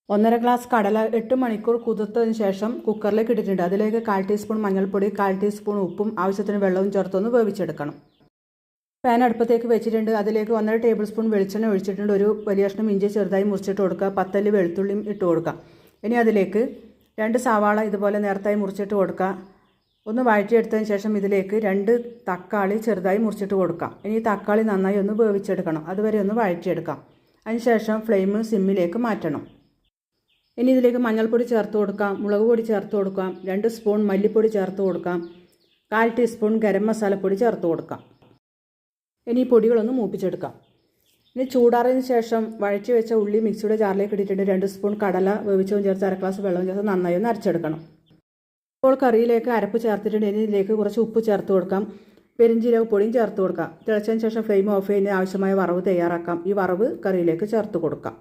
1.5 glass കടല 8 മണിക്കൂർ കുതിർത്തതിന് ശേഷം കുക്കറിലേക്ക് ഇട്ടിട്ടുണ്ട്. അതിലേക്ക് 1/4 ടീസ്പൂൺ മഞ്ഞൾപ്പൊടി, 1/4 ടീസ്പൂൺ ഉപ്പും ആവശ്യത്തിന് വെള്ളവും ചേർത്തൊന്ന് വേവിച്ചെടുക്കണം. പാൻ അടുപ്പത്തേക്ക് വെച്ചിട്ടുണ്ട്. അതിലേക്ക് 1.5 ടേബിൾ സ്പൂൺ വെളിച്ചെണ്ണ ഒഴിച്ചിട്ടുണ്ട്. ഒരു വലിയ കഷ്ണം ഇഞ്ചി ചെറുതായി മുറിച്ചിട്ട് കൊടുക്കുക. 10 അല്ലി വെളുത്തുള്ളിയും ഇട്ട് കൊടുക്കുക. ഇനി അതിലേക്ക് 2 സവാള ഇതുപോലെ നേർത്തായി മുറിച്ചിട്ട് കൊടുക്കുക. ഒന്ന് വഴറ്റിയെടുത്തതിന് ശേഷം ഇതിലേക്ക് 2 തക്കാളി ചെറുതായി മുറിച്ചിട്ട് കൊടുക്കാം. ഇനി തക്കാളി നന്നായി ഒന്ന് വേവിച്ചെടുക്കണം. അതുവരെ ഒന്ന് വഴറ്റിയെടുക്കാം. അതിനുശേഷം ഫ്ലെയിം സിമ്മിലേക്ക് മാറ്റണം. ഇനി ഇതിലേക്ക് മഞ്ഞൾപ്പൊടി ചേർത്ത് കൊടുക്കാം, മുളക് പൊടി ചേർത്ത് കൊടുക്കാം, 2 സ്പൂൺ മല്ലിപ്പൊടി ചേർത്ത് കൊടുക്കാം, 1/4 ടീസ്പൂൺ ഗരം മസാലപ്പൊടി ചേർത്ത് കൊടുക്കാം. ഇനി ഈ പൊടികളൊന്ന് മൂപ്പിച്ചെടുക്കാം. ഇനി ചൂടാറിയതിന് ശേഷം വഴറ്റി വെച്ച ഉള്ളി മിക്സിയുടെ ജാറിലേക്ക് ഇട്ടിട്ടുണ്ട്. 2 സ്പൂൺ കടല വേവിച്ചതും ചേർത്ത് 1/2 ഗ്ലാസ് വെള്ളവും ചേർത്ത് നന്നായി ഒന്ന് അരച്ചെടുക്കണം. ഇപ്പോൾ കറിയിലേക്ക് അരപ്പ് ചേർത്തിട്ടുണ്ട്. ഇനി ഇതിലേക്ക് കുറച്ച് ഉപ്പ് ചേർത്ത് കൊടുക്കാം, പെരിഞ്ചീരക പൊടിയും ചേർത്ത് കൊടുക്കാം. തിളച്ചതിന് ശേഷം ഫ്ലെയിം ഓഫ് ചെയ്യുന്ന ആവശ്യമായ വറവ് തയ്യാറാക്കാം. ഈ വറവ് കറിയിലേക്ക് ചേർത്ത് കൊടുക്കാം.